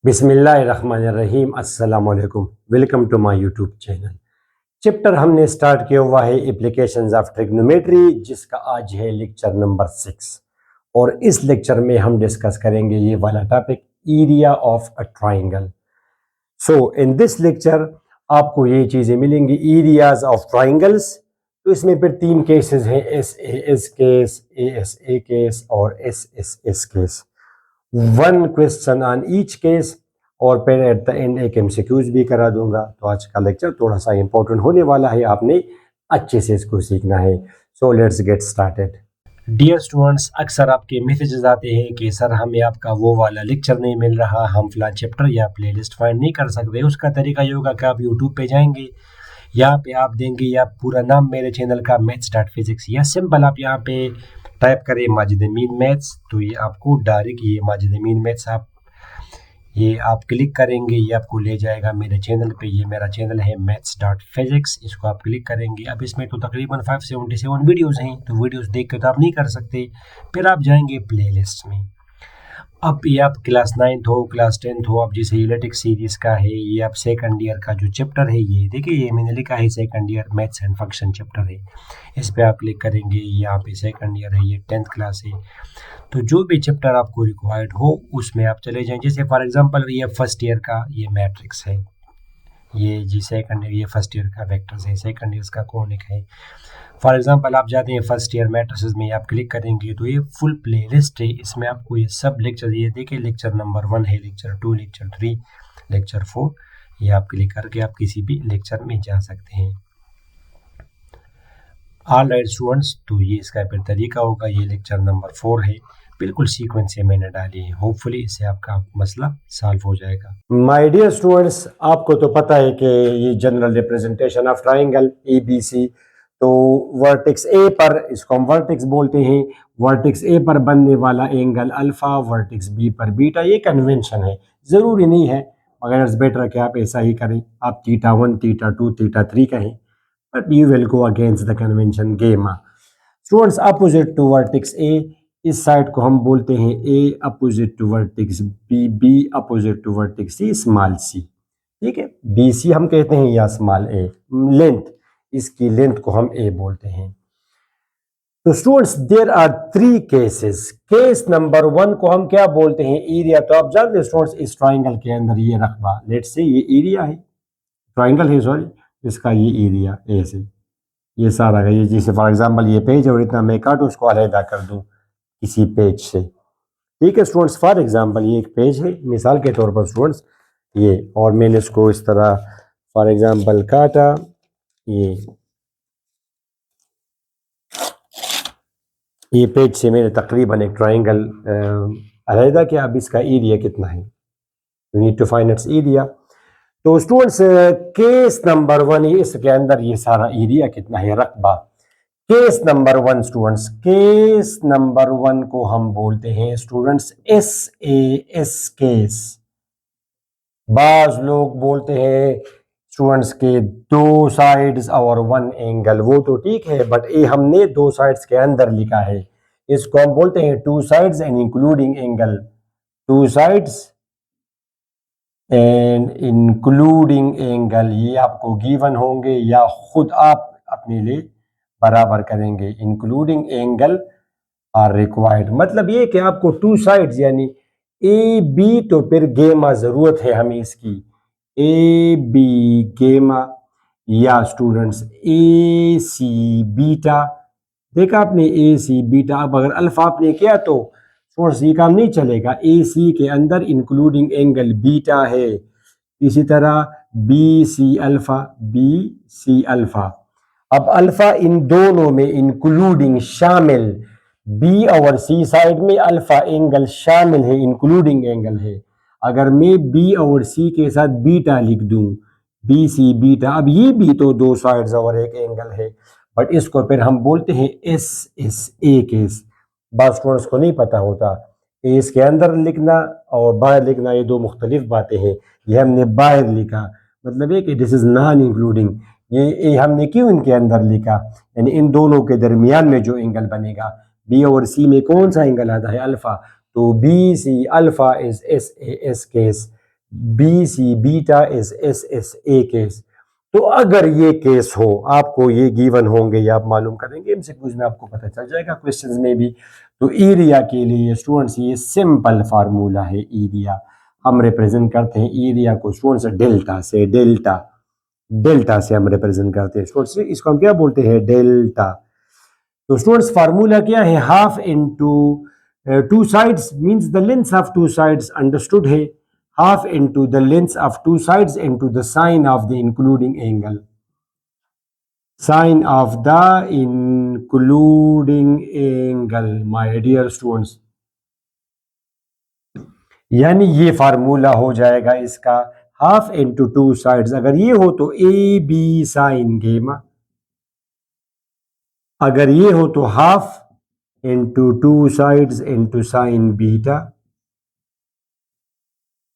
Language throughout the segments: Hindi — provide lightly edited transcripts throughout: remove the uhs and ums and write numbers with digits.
बिस्मिल्लाहिर्रहमानिर्रहीम अस्सलाम वालेकुम। Welcome to my YouTube channel. Chapter हमने स्टार्ट किया हुआ है एप्लीकेशंस ऑफ ट्रिग्नोमेट्री, जिसका आज है लेक्चर नंबर 6। और इस लेक्चर में हम डिस्कस करेंगे ये वाला topic, area of a triangle. So in this lecture आपको ये चीज़ें मिलेंगी, एरियाज ऑफ ट्राइंगल्स। तो इसमें फिर 3 केसेस हैं, S A S case, A S A case और S S S case. One question on each case, और फिर एट द एंड एक एमसीक्यूज भी करा दूंगा। तो आज का लेक्चर थोड़ा सा इंपॉर्टेंट होने वाला है, आपने अच्छे से इसको सीखना है। So let's get started. Dear students, अक्सर आपके मैसेजेस आते हैं कि सर हमें आपका वो वाला लेक्चर नहीं मिल रहा, हम फलां चैप्टर या प्लेलिस्ट फाइंड नहीं कर सकते। उसका तरीका ये होगा कि आप यूट्यूब पे जाएंगे, यहाँ पे आप देंगे या पूरा नाम मेरे चैनल का मैथ्स.फिजिक्स, या सिंपल आप यहाँ पे टाइप करें माजिद अमीन मैथ्स, तो ये आपको डायरेक्ट ये माजिद अमीन मैथ्स आप क्लिक करेंगे, ये आपको ले जाएगा मेरे चैनल पे। ये मेरा चैनल है मैथ्स.फिजिक्स, इसको आप क्लिक करेंगे। अब इसमें तो तकरीबन 577 वीडियोस हैं, तो वीडियोस देख के तो आप नहीं कर सकते। फिर आप जाएंगे प्लेलिस्ट में। अब ये आप क्लास 9th हो, क्लास 10th हो, अब जैसे इलेक्ट्रिक सीरीज का है, ये आप सेकंड ईयर का जो चैप्टर है, ये देखिए ये मैंने लिखा है second year maths and function chapter है। इस पे आप क्लिक करेंगे, यहाँ पे सेकंड ईयर है, ये 10th क्लास है। तो जो भी चैप्टर आपको रिक्वायर्ड हो उसमें आप चले जाएं। जैसे फॉर एग्जांपल ये फर्स्ट ईयर का ये मैट्रिक्स है, ये जी सेकंड ईयर, ये फर्स्ट ईयर का वेक्टर्स है, सेकंड ईयर का कॉनिक है। फॉर एग्जांपल आप जाते हैं फर्स्ट ईयर मैट्रिसेस में, आप क्लिक करेंगे तो ये फुल प्लेलिस्ट है। इसमें आपको ये सब लेक्चर, ये देखिए लेक्चर नंबर 1 है, लेक्चर 2, लेक्चर 3, लेक्चर 4, ये आप क्लिक करके आप किसी भी लेक्चर में जा सकते हैं। ऑल राइट स्टूडेंट्स, तो ये इसका फिर तरीका होगा। ये लेक्चर नंबर 4 है, बिल्कुल सीक्वेंस से मैंने डाली है। होपफुली इससे आपका मसला सॉल्व हो जाएगा। माय डियर स्टूडेंट्स, आपको तो पता है कि ये general representation of triangle ABC, तो वर्टेक्स ए पर, इसको हम वर्टेक्स बोलते हैं, वर्टेक्स ए पर बनने वाला एंगल अल्फा, वर्टेक्स बी पर बीटा, ये कन्वेंशन है। ज़रूरी नहीं है, मगर इट्स बेटर कि आप ऐसा ही करें। आप θ1, θ2, θ3 कहें, but you will go against the convention gamma. Students, opposite to vertex A, इस साइड को हम बोलते हैं A, opposite to vertex B, B opposite to vertex C, small C। ठीक है, BC हम कहते हैं या स्मॉल A। लेंथ, इसकी लेंथ को हम A बोलते हैं। तो students, there are 3 cases. Case number 1 को हम क्या बोलते हैं? एरिया। तो आप जानते हैं स्टूडेंट्स, इस ट्राइंगल के अंदर ये रकबा, लेट्स से ये एरिया है, ट्राइंगल है सॉरी, इसका ये एरिया ए से ये सारा है। ये जैसे फॉर एग्जांपल ये पेज और इतना मैं काटूँ, उसको अलहदा कर दूँ किसी पेज से। ठीक है स्टूडेंट्स, फॉर एग्जांपल ये एक पेज है, मिसाल के तौर पर स्टूडेंट्स ये, और मैंने इसको इस तरह फॉर एग्जांपल काटा, ये पेज से मैंने तकरीबन एक ट्राइंगल अलहदा किया। अब इसका एरिया कितना है? You need to find its area. तो स्टूडेंट्स, केस नंबर 1, इसके अंदर ये सारा एरिया कितना है, रकबा। Case number 1 students, case number 1 को हम बोलते हैं स्टूडेंट्स SAS केस। बाज लोग बोलते हैं स्टूडेंट्स के 2 साइड्स और 1 एंगल, वो तो ठीक है, बट ये हमने 2 साइड्स के अंदर लिखा है, इसको हम बोलते हैं 2 sides and including angle. 2 sides and including angle, ये आपको गिवन होंगे या खुद आप अपने लिए बराबर करेंगे। इंक्लूडिंग एंगल आर रिक्वायर्ड, मतलब ये कि आपको 2 साइड्स यानी ए बी, तो फिर गेमा जरूरत है हमें इसकी, ए बी गेमा, या स्टूडेंट्स ए सी बीटा। देखा आपने ए सी बीटा। अब अगर अल्फा आपने किया तो स्टूडेंट्स ये काम नहीं चलेगा। ए सी के अंदर इंक्लूडिंग एंगल बीटा है, इसी तरह b c alpha, b c alpha. अब अल्फा इन दोनों में इंक्लूडिंग शामिल, बी और सी साइड में अल्फा एंगल शामिल है, इंक्लूडिंग एंगल है। अगर मैं बी और सी के साथ बीटा लिख दूं, बी सी बीटा, अब ये भी तो 2 साइड्स और एक एंगल है, बट इसको फिर हम बोलते हैं SSA केस। बात स्टूडेंट्स को नहीं पता होता, इसके अंदर लिखना और बाहर लिखना ये 2 मुख्तलिफ बातें हैं। ये हमने बाहर लिखा, मतलब है कि दिस इज नॉन इंक्लूडिंग। ये हमने क्यों इनके अंदर लिखा, यानी इन दोनों के दरमियान में जो एंगल बनेगा, बी और सी में कौन सा एंगल आता है? अल्फा। तो b c alpha is SAS case. B c beta is S S A case. तो अगर ये केस हो, आपको ये गिवन होंगे या आप मालूम करेंगे एमसीक्यूज में, आपको पता चल जाएगा क्वेश्चंस में भी। तो एरिया के लिए स्टूडेंट्स ये सिंपल फार्मूला है। एरिया हम रिप्रेजेंट करते हैं एरिया को स्टूडेंट्स डेल्टा से। डेल्टा डेल्टा से हम रिप्रेजेंट करते हैं स्टूडेंट्स, इसको हम क्या बोलते हैं, डेल्टा। तो स्टूडेंट्स फार्मूला क्या है, half into two sides means the length of two sides understood है। Half into the length of two sides into the sine of the including angle. Sine of the including angle my dear students, यानी ये फार्मूला हो जाएगा इसका हाफ इनटू टू साइड्स। अगर ये हो तो ए बी साइन गेमा, अगर ये हो तो half into two sides into sine beta,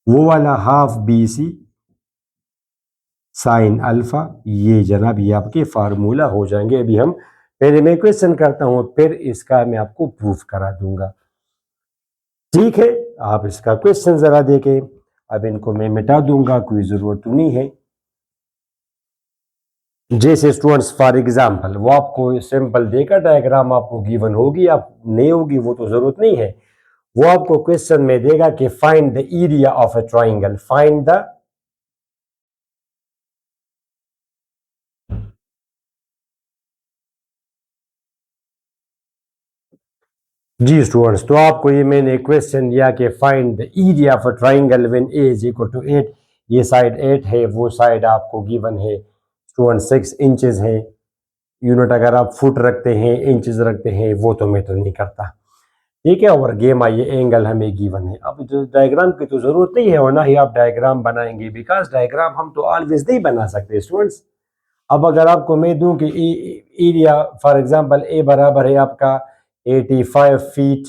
वो वाला half B C sine alpha. ये जनाब ये आपके फार्मूला हो जाएंगे। अभी हम पहले मैं क्वेश्चन करता हूं, फिर इसका मैं आपको प्रूफ करा दूंगा। ठीक है, आप इसका क्वेश्चन जरा देखें। अब इनको मैं मिटा दूंगा, कोई जरूरत नहीं है। जैसे स्टूडेंट्स फॉर एग्जांपल वो आपको सिंपल देकर डायग्राम आपको गिवन होगी, आप नहीं होगी वो तो जरूरत नहीं है। वो आपको क्वेश्चन में देगा कि find the area of a triangle, find the जी स्टूडेंट्स, तो आपको ये मैंने क्वेश्चन दिया कि find the area of a triangle when A is equal to 8। ये साइड 8 है, वो साइड आपको गिवन है स्टूडेंट 6 इंचेस है। यूनिट अगर आप फुट रखते हैं, इंचेस रखते हैं, वो तो मैटर नहीं करता। ठीक है, और गेमा ये एंगल हमें गिवन है। अब जो डायग्राम की तो जरूरत नहीं है, और ना ही आप डायग्राम बनाएंगे, बिकॉज डायग्राम हम तो ऑलवेज नहीं बना सकते स्टूडेंट्स। अब अगर आपको मैं दूं कि एरिया फॉर एग्जांपल ए बराबर है आपका 85 फीट,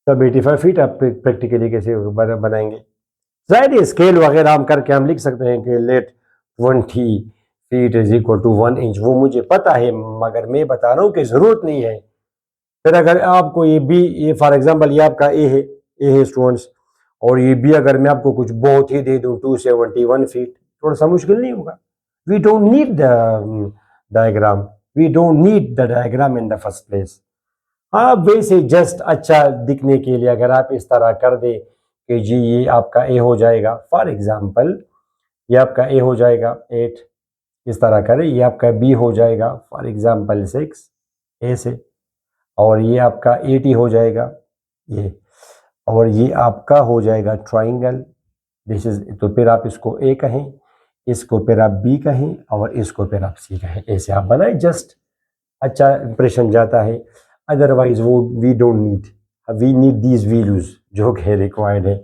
तब 85 फीट आप प्रैक्टिकली कैसे बनाएंगे। शायद ये स्केल वगैरह हम करके हम लिख सकते हैं कि let 20 feet is equal to 1 inch, वो मुझे पता है, मगर मैं बता रहा हूँ कि जरूरत नहीं है। फिर अगर आपको ये बी, ये फॉर एग्जांपल ये आपका ए है स्टूडेंट्स, और ये बी अगर मैं आपको कुछ बहुत ही दे दूं 271 फीट, थोड़ा सा मुश्किल नहीं होगा। We don't need the diagram, we don't need the diagram in the first place. हाँ, वैसे जस्ट अच्छा दिखने के लिए अगर आप इस तरह कर दे कि जी ये आपका ए हो जाएगा, फॉर एग्जांपल ये आपका ए हो जाएगा 8, इस तरह करें, ये आपका बी हो जाएगा फॉर एग्जांपल 6 ए से, और ये आपका 80 हो जाएगा ये, और ये आपका हो जाएगा ट्राइंगल दिस इज। तो फिर आप इसको ए कहें, इसको फिर आप बी कहें, और इसको फिर आप सी कहें। ऐसे आप बनाए, जस्ट अच्छा इंप्रेशन जाता है। अदरवाइज वो we don't need, we need these values जो कि रिक्वायर्ड है।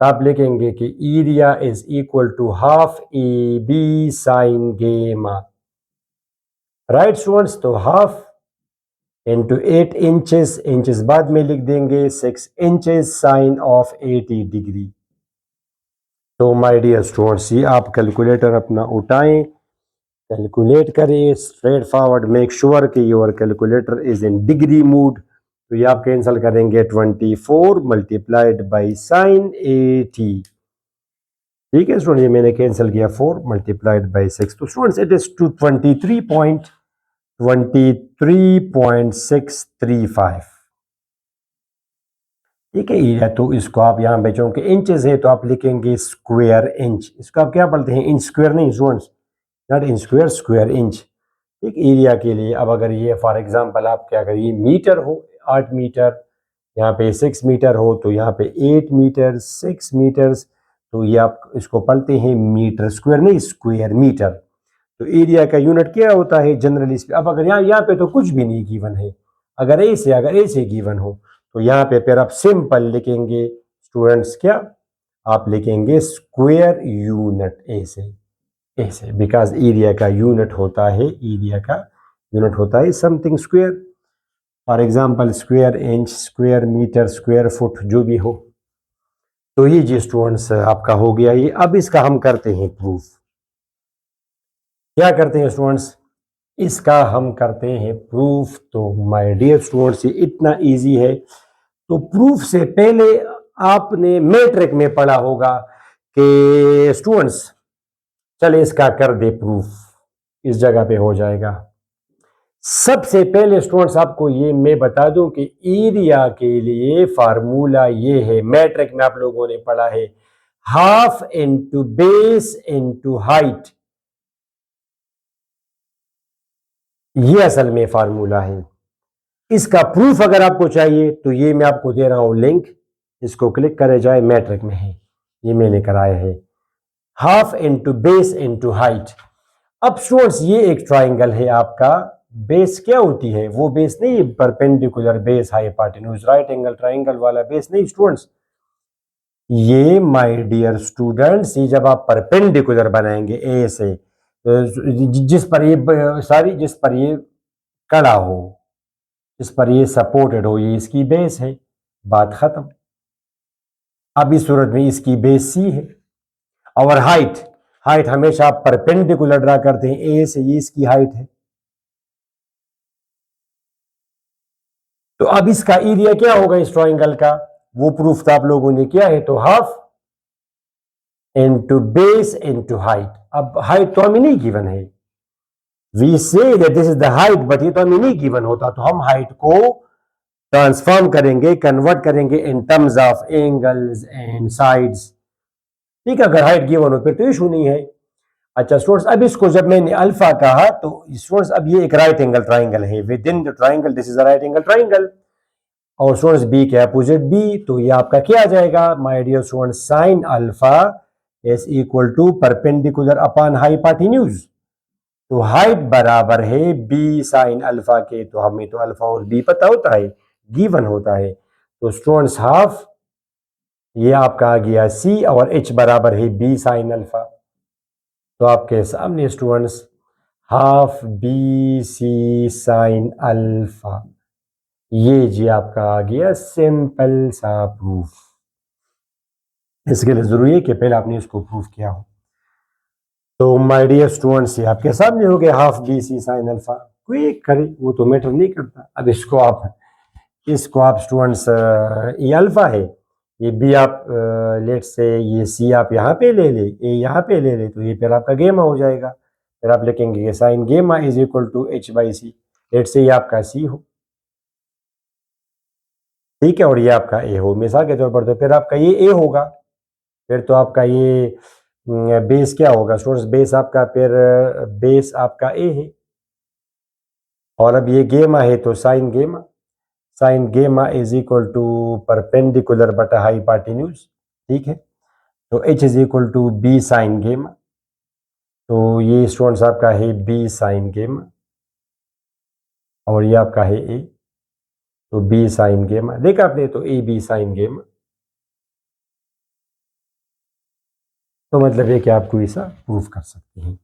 तो आप लिखेंगे कि area is equal to half A B sine gamma, right students. तो हाफ इंटू 8 इंचेस, इंचेस बाद में लिख देंगे, 6 इंचेस साइन ऑफ 80 डिग्री। तो माय डियर स्टूडेंट्स, ये आप कैलकुलेटर अपना उठाएं, कैलकुलेट करें स्ट्रेट फॉरवर्ड, मेक श्योर कि your calculator is in degree mode. तो ये आप कैंसिल करेंगे 24 मल्टीप्लाइड बाई साइन 80। ठीक है स्टूडेंट, ये मैंने कैंसिल किया 4 मल्टीप्लाइड बाई 6। तो स्टूडेंट्स इट इज टू 23.635। ठीक है, या तो इसको आप यहाँ पे चूंकि इंचेस है तो आप लिखेंगे स्क्वायर इंच। इसको आप क्या बोलते हैं, इंच स्क्वायर नहीं students, not inch square, square inch. ठीक, एरिया के लिए। अब अगर ये फॉर एग्जांपल आपके अगर ये मीटर हो 8 मीटर, यहाँ पे 6 मीटर हो, तो यहाँ पे 8 मीटर 6 मीटर्स, तो ये आप इसको पढ़ते हैं मीटर स्क्वायर नहीं स्क्वायर मीटर। तो एरिया का यूनिट क्या होता है जनरली। अब अगर यहाँ पे तो कुछ भी नहीं गिवन है, अगर ऐसे गिवन हो तो यहाँ पे फिर आप सिंपल लिखेंगे स्टूडेंट्स, क्या आप लिखेंगे स्क्वायर यूनिट, ऐसे बिकॉज एरिया का यूनिट होता है, एरिया का यूनिट होता है something square. For example square inch, square metre, square foot, जो भी हो। तो ये जी स्टूडेंट्स आपका हो गया ये। अब इसका हम करते हैं प्रूफ। क्या करते हैं स्टूडेंट्स, इसका हम करते हैं प्रूफ। तो माय डियर स्टूडेंट्स, ये इतना इजी है। तो प्रूफ से पहले आपने मैट्रिक में पढ़ा होगा कि स्टूडेंट्स, चले इसका कर दे प्रूफ, इस जगह पे हो जाएगा। सबसे पहले स्टूडेंट्स आपको ये मैं बता दूं कि एरिया के लिए फार्मूला ये है, मैट्रिक में आप लोगों ने पढ़ा है, half into base into height. ये असल में फार्मूला है। इसका प्रूफ अगर आपको चाहिए तो ये मैं आपको दे रहा हूं लिंक, इसको क्लिक करे जाए, मैट्रिक में है, ये मैं लेकर आया है, half into base into height. अब स्टूडेंट्स ये एक ट्राइंगल है आपका, बेस क्या होती है, वो बेस नहीं perpendicular base hypotenuse right angle triangle वाला बेस नहीं स्टूडेंट्स, ये माय डियर स्टूडेंट्स, ये जब आप परपेंडिकुलर बनाएंगे ए से, जिस पर ये जिस पर ये कड़ा हो, जिस पर ये सपोर्टेड हो, ये इसकी बेस है, बात खत्म। अब इस सूरत में इसकी बेस सी है। और हाइट, हाइट हमेशा आप परपेंडिकुलर ड्रा करते हैं ए से, ये इसकी हाइट है। तो अब इसका एरिया क्या होगा इस ट्राइंगल का, वो प्रूफ तो आप लोगों ने किया है, तो half into base into height. अब हाइट तो हमें नहीं गिवन है, we say that this is the height, but ये तो हमें नहीं गिवन होता, तो हम हाइट को ट्रांसफॉर्म करेंगे, कन्वर्ट करेंगे in terms of angles and sides. ठीक है, अगर हाइट गिवन हो फिर तो इशू नहीं है। अच्छा स्टूडेंट्स, अब इसको जब मैंने अल्फा कहा तो स्टूडेंट्स अब ये एक राइट एंगल ट्राइंगल है, within the triangle this is a right angle triangle, और स्टूडेंट्स बी के अपोजिट बी, तो ये आपका क्या आ जाएगा my dear students, sine alpha is equal to perpendicular upon hypotenuse. तो हाइट बराबर है बी साइन अल्फा के, तो हमें तो अल्फा और बी पता होता है, गिवन होता है, तो स्टूडेंट्स हाफ, ये आपका आ गया सी, और एच बराबर है बी साइन अल्फा। तो आपके सामने students half B C sine alpha, ये जी आपका आ गया सिंपल सा प्रूफ। इसके लिए जरूरी है कि पहले आपने इसको प्रूफ किया हो। तो माय डियर स्टूडेंट्स, ये आपके सामने हो गया half B C sine alpha, कोई करे वो तो मैटर नहीं करता। अब इसको आप स्टूडेंट्स, ये अल्फा है, ये बी आप लेट से, ये सी आप यहाँ पे ले ले, ए यहाँ पे ले ले, तो ये फिर आपका गेमा हो जाएगा। फिर आप लिखेंगे कि sine gamma is equal to H by C, let say ये आपका सी हो, ठीक है, और ये आपका ए हो, मिसाल के तौर पर, तो फिर आपका ये ए होगा, फिर तो आपका ये बेस क्या होगा स्टूडेंट्स, बेस आपका फिर बेस आपका ए है, और अब ये गेमा है तो sign gamma, sine gamma is equal to perpendicular बटा हाइपोटेन्यूज, ठीक है, तो H is equal to B sine gamma, तो ये स्टूडेंट्स आपका है बी साइन गेमा, और ये आपका है ए, तो बी साइन गेमा, देखा आपने, तो ए बी साइन गेमा, तो मतलब है कि आपको ऐसा प्रूफ कर सकते हैं।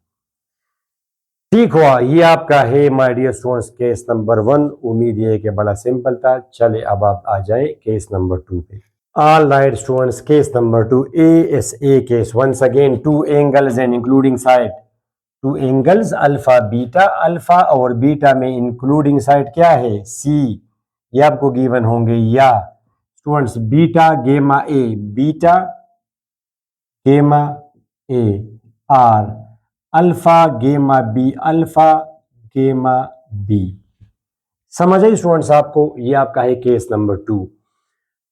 ठीक हुआ, ये आपका है my dear students case number 1। उम्मीद है कि बड़ा सिंपल था। चले अब आप आ जाए केस नंबर 2 पे। All right students, case number 2, A case, once again two angles and including side, two angles alpha beta, alpha और बीटा में इंक्लूडिंग साइड क्या है, सी, ये आपको गिवन होंगे, या स्टूडेंट्स बीटा गेमा ए, बीटा गेमा ए, आर अल्फा गेमा बी, अल्फा गेमा बी। समझ आई स्टूडेंट्स आपको, ये आपका है केस नंबर 2।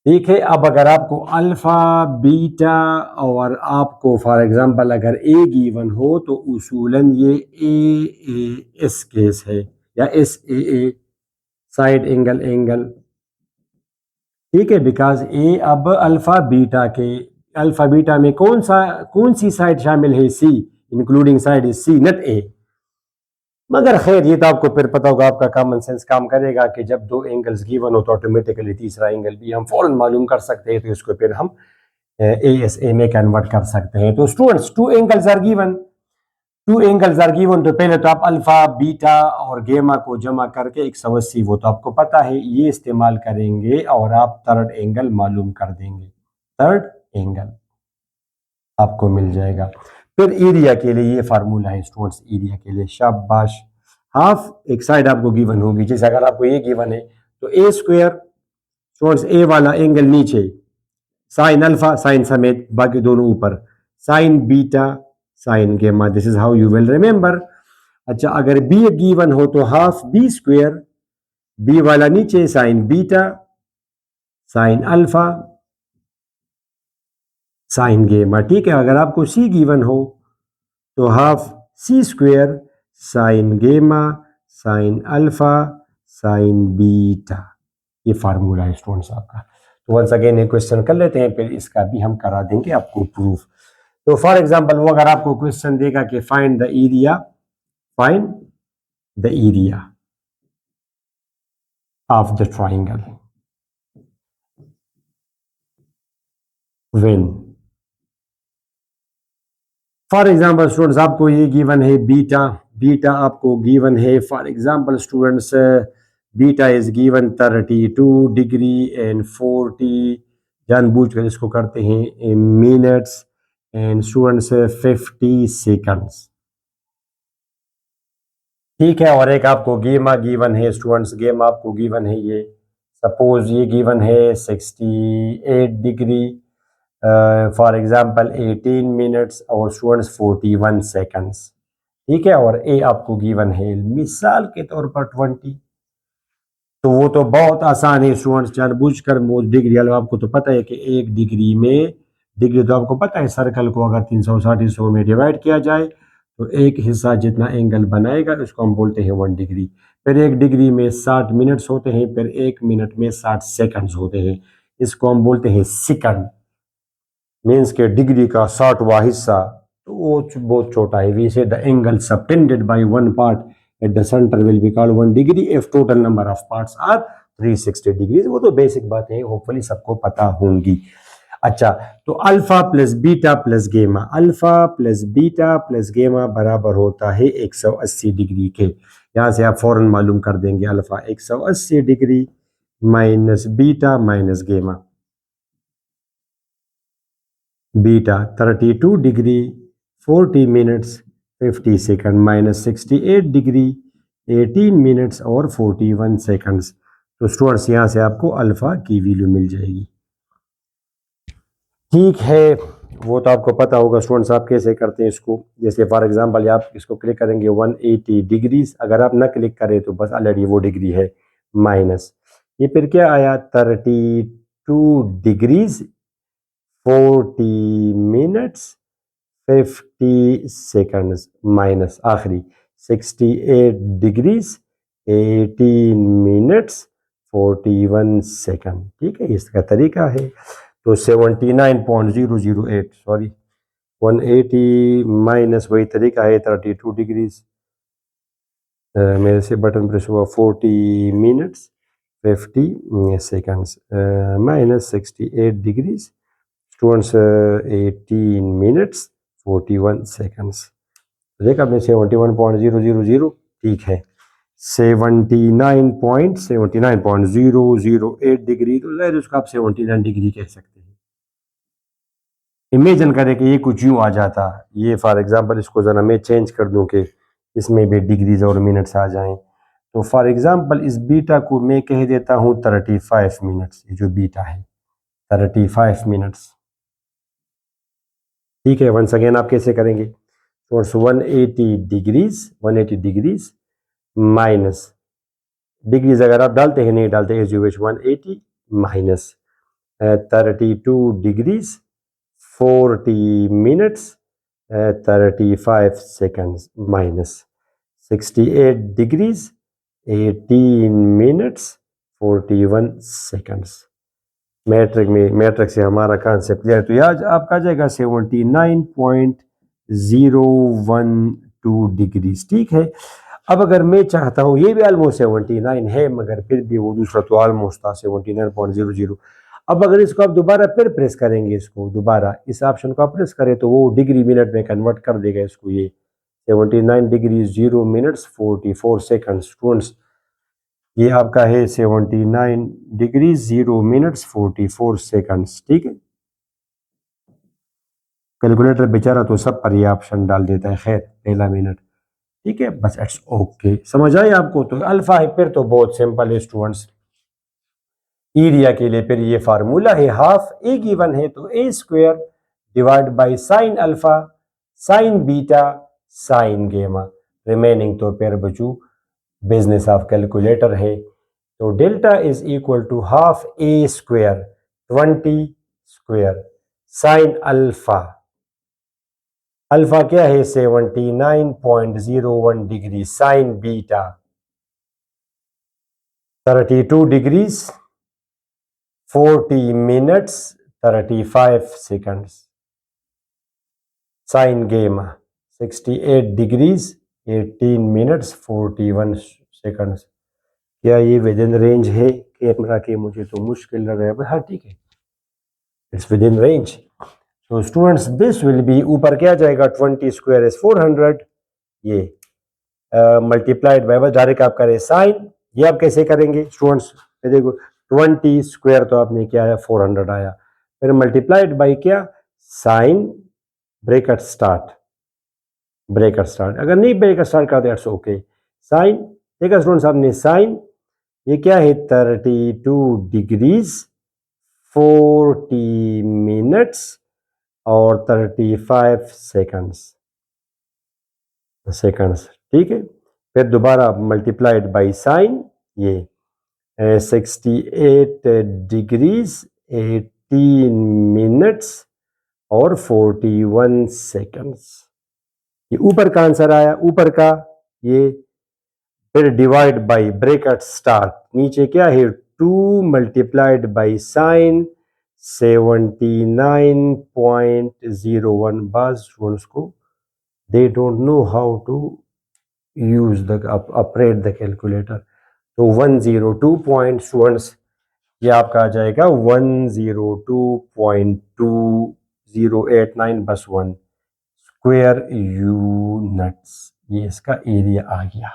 ठीक है, अब अगर आपको अल्फा बीटा और आपको फॉर एग्जांपल अगर ए गिवन हो तो उसूलन ये ए एस केस है, या S A side angle angle, ठीक है, बिकॉज ए अब अल्फा बीटा में कौन सी साइड शामिल है, सी, इंक्लूडिंग साइड इज सी नट ए। मगर खैर ये तो आपको फिर पता होगा, आपका कॉमन सेंस काम करेगा कि जब दो एंगल्स गिवन हो तो ऑटोमेटिकली तीसरा एंगल भी हम फौरन मालूम कर सकते हैं, तो इसको फिर हम ए एस ए में कन्वर्ट कर सकते हैं। तो students two angles are given, तो पहले तो आप अल्फा बीटा और गेमा को जमा करके 180, वो तो आपको पता है, ये इस्तेमाल करेंगे और आप थर्ड एंगल मालूम कर देंगे, थर्ड एंगल आपको मिल जाएगा। फिर एरिया के लिए ये फार्मूला है स्टूडेंट्स, एरिया के लिए शाबाश, हाफ एक साइड आपको गिवन होगी, जैसे अगर आपको ये गिवन है तो ए स्क्वायर, स्टूडेंट्स ए वाला एंगल नीचे साइन अल्फा साइन समेत बाकी दोनों ऊपर, साइन बीटा साइन गेमा, this is how you will remember. अच्छा, अगर बी गिवन हो तो हाफ बी स्क्वायर, बी वाला नीचे, sign beta sign alpha sign गेमा, ठीक है। अगर आपको सी गिवन हो तो half C square sine gamma sign alpha sine beta, ये फार्मूला है स्टूडेंट्स आपका। तो वंस अगेन एक क्वेश्चन कर लेते हैं, फिर इसका भी हम करा देंगे आपको प्रूफ। तो फॉर एग्जांपल वो अगर आपको क्वेश्चन देगा कि find the area of the triangle when, for example students आपको ये गिवन है बीटा, बीटा आपको गिवन है for example students, beta is given 32 degree and 40, जानबूझकर इसको करते हैं मिनट्स, एंड स्टूडेंट्स 50 सेकंड्स, ठीक है। और एक आपको गेमा गिवन है स्टूडेंट्स, गेमा आपको गिवन है, ये सपोज ये गिवन है 68 डिग्री फॉर एग्जांपल 18 मिनट्स और स्टूडेंट्स 41 सेकंड्स, ठीक है। और ए आपको गिवन है मिसाल के तौर पर 20, तो वो तो बहुत आसान है स्टूडेंट्स, जानबूझकर डिग्री वाला आपको तो पता है कि एक डिग्री में, डिग्री तो आपको पता है सर्कल को अगर 360 में डिवाइड किया जाए तो एक हिस्सा जितना एंगल बनाएगा उसको हम बोलते हैं 1 डिग्री। फिर एक डिग्री में 60 मिनट्स होते हैं, फिर एक मिनट में 60 सेकंड्स होते हैं, इसको हम बोलते हैं सेकंड, मीन्स के डिग्री का 60वां हिस्सा, तो वो बहुत छोटा है। We say the angle subtended by one part at the centre will be called 1 degree if total number of parts are 360 degree. वो तो बेसिक बात है, होपफुली सबको पता होंगी। अच्छा, तो अल्फा प्लस बीटा प्लस गेमा, अल्फा प्लस बीटा प्लस गेमा बराबर होता है 180 डिग्री के। यहां से आप फौरन मालूम कर देंगे alpha 180 degree minus beta minus gamma, beta 32 degree 40 minutes 50 second minus 68 degree 18 minutes और 41 सेकंड्स। तो स्टूडेंट्स यहाँ से आपको अल्फा की वैल्यू मिल जाएगी, ठीक है। वो तो आपको पता होगा स्टूडेंट्स आप कैसे करते हैं इसको, जैसे फॉर एग्जांपल आप इसको क्लिक करेंगे 180 डिग्रीज, अगर आप ना क्लिक करें तो बस ऑलरेडी वो डिग्री है माइनस, ये फिर क्या आया 32 डिग्रीज 40 मिनट्स 50 सेकंड्स माइनस आखिरी 68 डिग्रीज 18 मिनट्स 41 सेकंड, ठीक है। इसका तरीका है तो 79.008 सॉरी 180 माइनस वही तरीका है 32 डिग्रीज, मेरे से बटन प्रेस हुआ 40 minutes 50 seconds minus 68 degrees students 18 minutes 41 seconds, देखा आपने 71.000, ठीक है। 79.008 डिग्री, तो जाहिर उसको आप 79 डिग्री कह सकते हैं। इमेजिन करें कि ये कुछ यूँ आ जाता, ये फॉर एग्जांपल इसको ज़रा मैं चेंज कर दूं कि इसमें भी डिग्रीज और मिनट्स आ जाएं, तो फॉर एग्जांपल इस बीटा को मैं कह देता हूँ 35 मिनट्स, ये जो बीटा है 35 मिनट्स, ठीक है। वंस अगेन आप कैसे करेंगे, तो 180 डिग्रीज माइनस, डिग्रीज अगर आप डालते हैं नहीं डालते as you wish, 180 minus 32 degrees 40 minutes 35 seconds minus 68 degrees 18 minutes 41 seconds. Matric से हमारा कॉन्सेप्ट क्लियर, तो यार आपका जाएगा 79.012 डिग्रीज, ठीक है। अब अगर मैं चाहता हूँ, ये भी ऑलमोस्ट 79 है मगर फिर भी वो दूसरा तो ऑलमोस्ट था 79.00, अब अगर इसको आप दोबारा फिर प्रेस करेंगे, इसको दोबारा इस ऑप्शन को आप प्रेस करें तो वो डिग्री मिनट में कन्वर्ट कर देगा इसको, ये 79 डिग्री 0 मिनट्स 44 सेकंड स्टूडेंट्स, ये आपका है 79 डिग्री 0 मिनट्स 44 सेकंड्स, ठीक है। कैलकुलेटर बेचारा तो सब पर ये ऑप्शन डाल देता है, खैर पहला मिनट, ठीक है, बस इट्स ओके। समझ आए आपको, तो अल्फा है फिर तो बहुत सिंपल है स्टूडेंट्स, एरिया के लिए फिर ये फार्मूला है, हाफ ए गिवन है तो A square divide by sine alpha sine beta sine gamma, remaining तो फिर बचू बिजनेस ऑफ कैलकुलेटर है। तो delta is equal to half A square 20 square sine alpha, alpha क्या है 79.01 degree, sine beta 32 degrees 40 minutes 35 seconds, sine gamma 68 degrees 18 minutes 41 seconds. क्या ये विद इन रेंज है कैमरा के? मुझे तो मुश्किल लग रहा है, हाँ ठीक है, इट्स विद इन रेंज। तो स्टूडेंट्स दिस विल बी, ऊपर क्या जाएगा 20 स्क्वायर इज 400, ये मल्टीप्लाइड बाय, बस डायरेक्ट आप करें साइन, ये आप कैसे करेंगे स्टूडेंट्स? देखो 20 स्क्वायर तो आपने क्या आया 400 आया, फिर मल्टीप्लाइड बाय क्या, sine bracket start, bracket start, अगर नहीं ब्रैकेट स्टार्ट करते इट्स ओके, साइन, देखा स्टूडेंट्स आपने साइन, ये क्या है 32 डिग्रीज 40 मिनट्स और 35 सेकंड्स, ठीक है। फिर दोबारा मल्टीप्लाइड बाय साइन, ये 68 डिग्रीज 18 मिनट्स और 41 सेकंड्स, ये ऊपर का आंसर आया, ऊपर का ये। फिर डिवाइड बाय ब्रैकेट स्टार्ट, नीचे क्या है 2 मल्टीप्लाइड बाय साइन 79.01, बस स्टूडेंट्स को they don't know how to use the operate the calculator, तो 102 पॉइंट स्टूडेंट्स, ये आपका आ जाएगा 102.2089 बस 1 स्क्वायर यूनिट्स, ये इसका एरिया आ गया,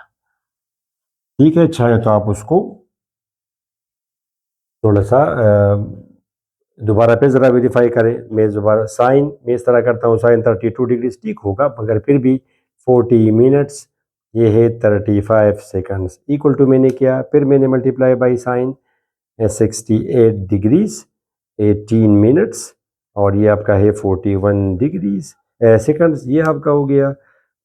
ठीक है। अच्छा है तो आप उसको थोड़ा सा दोबारा पे ज़रा वेरीफाई करें। मैं दोबारा साइन, मैं इस तरह करता हूँ, साइन 32 डिग्री ठीक होगा, मगर फिर भी 40 मिनट्स, ये है 35 सेकंड्स, इक्वल टू मैंने किया, फिर मैंने multiply by sine 68 degrees 18 minutes और ये आपका है 41 डिग्रीज सेकंड्स, ये आपका हो गया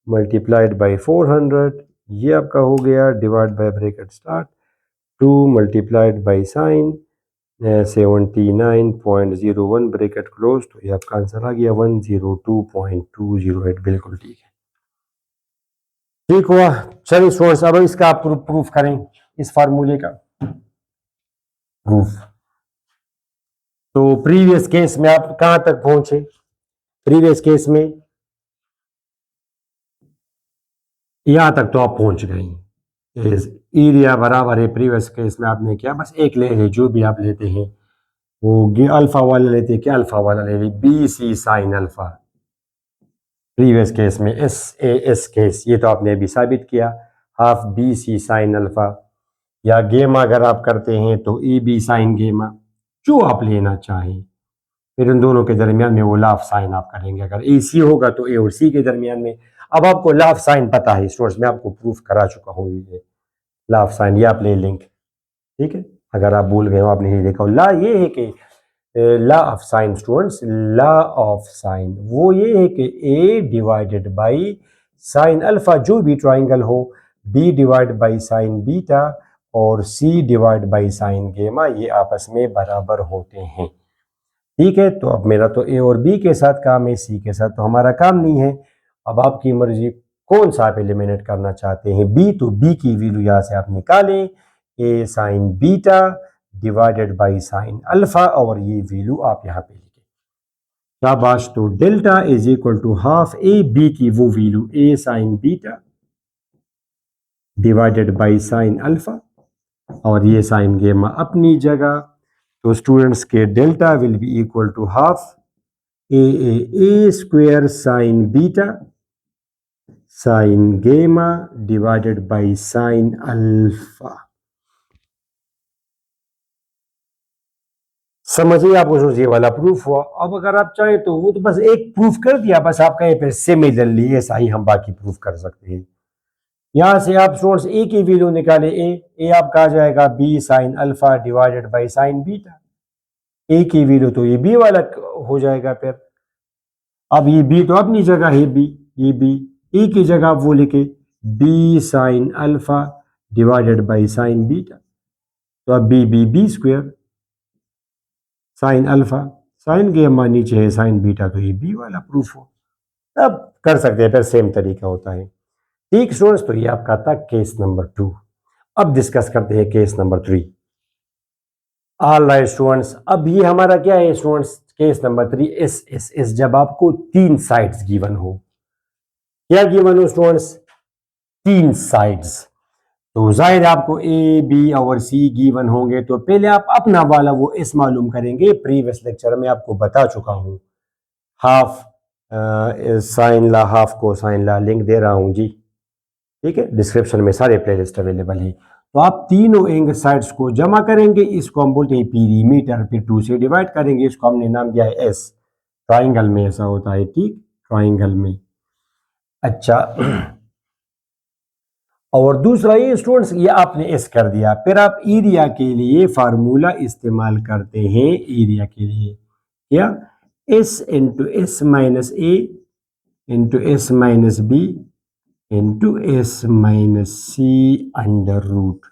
मल्टीप्लाइड बाय 400, ये आपका हो गया divide by bracket start 2 multiplied by sine 79.01 bracket close, तो ये आपका आंसर आ गया 102.208, बिल्कुल ठीक है, ठीक हुआ। चलिए स्टूडेंट्स अब इसका आप प्रूफ करें, इस फार्मूले का प्रूफ। तो प्रीवियस केस में आप कहां तक पहुंचे? प्रीवियस केस में यहां तक तो आप पहुंच गए, एरिया बराबर है, प्रीवियस केस में आपने क्या बस एक ले लिया, जो भी आप लेते हैं वो अल्फा वाला लेते हैं, क्या अल्फा वाला ले ली, बी सी साइन अल्फा, प्रीवियस केस में एस ए एस केस, ये तो आपने अभी साबित किया, half B C sine alpha, या गेमा अगर आप करते हैं तो ई बी साइन गेमा, जो आप लेना चाहें, फिर उन दोनों के दरमियान में वो लाफ साइन आप करेंगे, अगर ए सी होगा तो ए और सी के दरमियान में। अब आपको लाफ साइन पता है स्टूडेंट्स, मैं आपको प्रूफ करा चुका हूँ, ये लाफ साइन, ये आप ले लिंक, ठीक है, अगर आप भूल गए हो आपने नहीं देखा, ला ये है कि law of sine students, law of sine वो ये है कि A divided by sine alpha, जो भी ट्राइंगल हो, B divide by sine beta और सी डिवाइड बाई साइन गेमा, ये आपस में बराबर होते हैं, ठीक है। तो अब मेरा तो ए और बी के साथ काम है, सी के साथ तो हमारा काम नहीं है। अब आपकी मर्जी कौन सा आप एलिमिनेट करना चाहते हैं, बी, तो बी की वैल्यू यहाँ से आप निकालें, A sine beta divided by sine alpha, और ये वैल्यू आप यहाँ पे लिखें, शाबाश। तो delta is equal to half A, B की वो value A sine beta divided by sine alpha, और ये साइन गेमा अपनी जगह, तो स्टूडेंट्स के delta will be equal to half A square sine beta sine gamma divided by sine alpha. समझिए आपको ये वाला प्रूफ हुआ। अब अगर आप चाहें तो वो तो बस एक प्रूफ कर दिया, बस आप कहें फिर सिमिलरली ऐसा ही हम बाकी प्रूफ कर सकते हैं। यहां से आप स्टूडेंट्स ए की वैल्यू निकाले, ए आपका आ जाएगा B sine alpha divided by sine beta. A की वैल्यू तो ये बी वाला हो जाएगा। फिर अब ये बी तो अपनी जगह है, बी, ये बी, ए की जगह आप वो लिखे B sine alpha divided by sine beta. तो अब B square sine alpha, sine के अम्मा नीचे है साइन बीटा, तो ये बी वाला प्रूफ हो। अब कर सकते हैं, फिर सेम तरीका होता है। ठीक स्टूडेंट्स, तो ये आपका था केस नंबर 2। अब डिस्कस करते हैं case number 3। All right students, अब ये हमारा क्या है स्टूडेंट्स, केस नंबर 3 एस जब आपको 3 साइड्स गिवन हो। क्या गिवन हो स्टूडेंट्स? 3 साइड्स। तो जाहिर है आपको ए बी और सी गिवन होंगे, तो पहले आप अपना वाला वो एस मालूम करेंगे। प्रीवियस लेक्चर में आपको बता चुका हूं, हाफ साइन ला हाफ को साइन ला, लिंक दे रहा हूं जी, ठीक है, डिस्क्रिप्शन में सारे प्लेलिस्ट अवेलेबल है। तो आप तीनों एंगल साइड्स को जमा करेंगे, इसको हम बोलते हैं पीरीमीटर, फिर 2 से डिवाइड करेंगे, इसको हमने नाम दिया है एस। ट्राइंगल में ऐसा होता है, ठीक, ट्राइंगल में। अच्छा, और दूसरा ये स्टूडेंट्स, ये आपने एस कर दिया, फिर आप एरिया के लिए फार्मूला इस्तेमाल करते हैं। एरिया के लिए क्या, S into S minus A into S minus B into S minus C under root.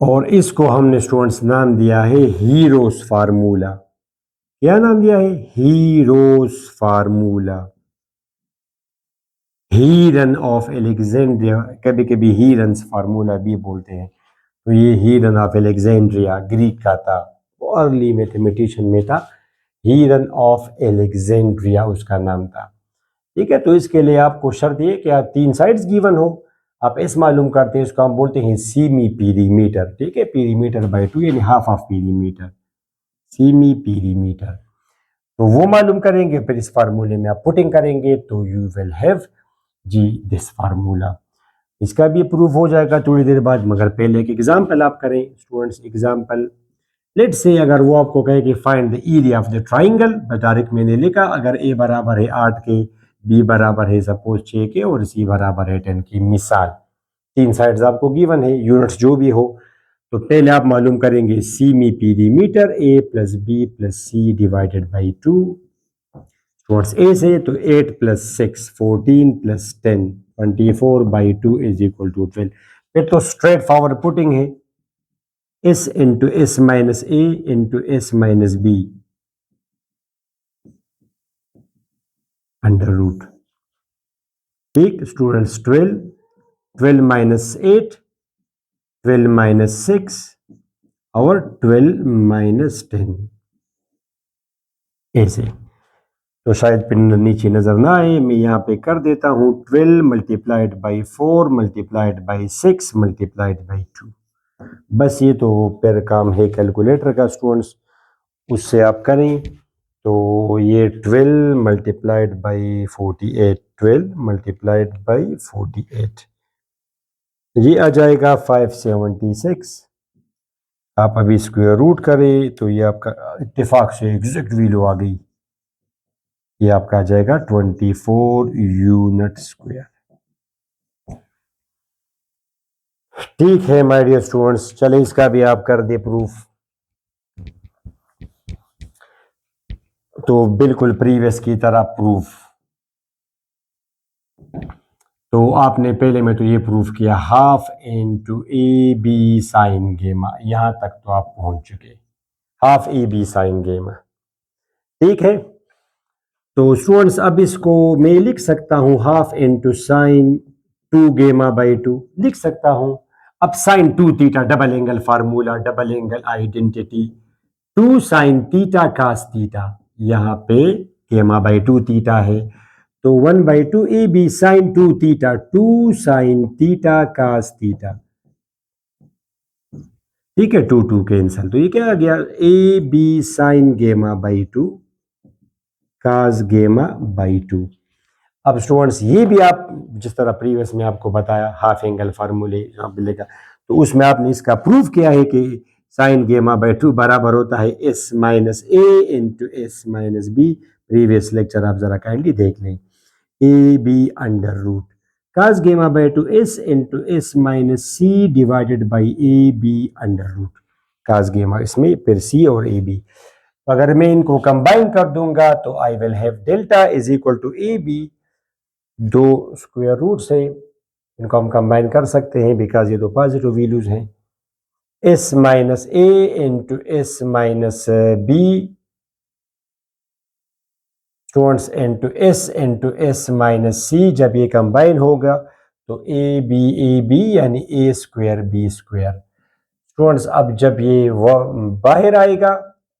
और इसको हमने स्टूडेंट्स नाम दिया है हीरोस फार्मूला। क्या नाम दिया है? Hero's formula. Heron of Alexandria, कभी कभी हीरन्स फार्मूला भी बोलते हैं। तो ये हीरन ऑफ एलेक्जेंड्रिया ग्रीक का था, अर्ली मैथमेटिशियन में था, हीरन ऑफ एलेक्जेंड्रिया उसका नाम था। ठीक है, तो इसके लिए आपको शर्त ये कि आप 3 साइड्स गिवन हो, आप एस मालूम करते हैं, इसको हम बोलते हैं सीमी पीरीमीटर। ठीक है, पीरीमीटर बाय 2 यानी हाफ ऑफ पीरीमीटर, सीमी पीरीमीटर। तो वो मालूम करेंगे, फिर इस फार्मूले में आप पुटिंग करेंगे, तो यू विल हैव जी दिस फार्मूला। इसका भी प्रूफ हो जाएगा थोड़ी देर बाद, मगर पहले एक एग्जाम्पल आप करें स्टूडेंट्स। एग्जाम्पल लेट्स से, अगर वो आपको कहे कि find the area of the triangle, direct मैंने लिखा, अगर ए बराबर है 8 के, बी बराबर है सपोज 6 के, और सी बराबर है 10 की। मिसाल 3 साइड्स आपको गिवन है, यूनिट्स जो भी हो। तो पहले आप मालूम करेंगे semi perimeter, A plus B plus C divided by 2। Students A से तो 8 plus 6 14 plus 10 24 by 2 is equal to 12। फिर तो स्ट्रेट फॉरवर्ड पुटिंग है, S into S minus A into S minus B under root. ठीक स्टूडेंट्स, 12 माइनस 8, 12 माइनस 6 और 12 माइनस 10 ऐसे। तो शायद पिन नीचे नजर ना आए, मैं यहाँ पे कर देता हूँ 12 multiplied by 4 multiplied by 6 multiplied by 2। बस ये तो फिर काम है कैलकुलेटर का स्टूडेंट्स, उससे आप करें। तो ये 12 मल्टीप्लाइड बाई 48, 12 मल्टीप्लाइड बाई 48, ये आ जाएगा 576। आप अभी स्क्वायर रूट करें तो ये आपका इत्तेफाक से एग्जैक्ट वैल्यू आ गई, ये आपका आ जाएगा 24 यूनिट स्क्वायर। ठीक है माय डियर स्टूडेंट्स, चले इसका भी आप कर दे प्रूफ। तो बिल्कुल प्रीवियस की तरह प्रूफ। तो आपने पहले में तो ये प्रूफ किया, half into A B sine gamma, यहां तक तो आप पहुंच चुके, हाफ ए बी साइन गेमा। ठीक है, तो स्टूडेंट्स अब इसको मैं लिख सकता हूं हाफ इंटू साइन 2 गेमा बाई 2 लिख सकता हूं। अब sine 2 theta, double angle formula, double angle identity, 2 sine theta cos theta, यहाँ पे गेमा बाई 2 थीटा है, तो 1 by 2 A B sine 2 theta, 2 sine theta cos theta. ठीक है, 2 2 कैंसल, तो ये क्या आ गया, ए बी साइन गेमा बाई 2 कास गेमा बाई 2। अब स्टूडेंट्स ये भी आप जिस तरह प्रीवियस में आपको बताया हाफ एंगल फार्मूले यहाँ पे लेगा, तो उसमें आपने इसका प्रूफ किया है कि साइन गेमा बाई 2 बराबर होता है S minus A into S minus B. Previous lecture आप जरा काइंडली देख लें। A B under root cos gamma by 2 s into s minus c divided by a b under root cos gamma, इसमें फिर c और a b। अगर मैं इनको कंबाइन कर दूंगा तो I will have delta is equal to A B, दो स्क्वायर रूट है, इनको हम कंबाइन कर सकते हैं बिकॉज ये दो पॉजिटिव वैल्यूज हैं। s minus A into S minus B students into S minus C, जब ये कंबाइन होगा तो ए बी यानी A square B square. Students अब जब ये बाहर आएगा,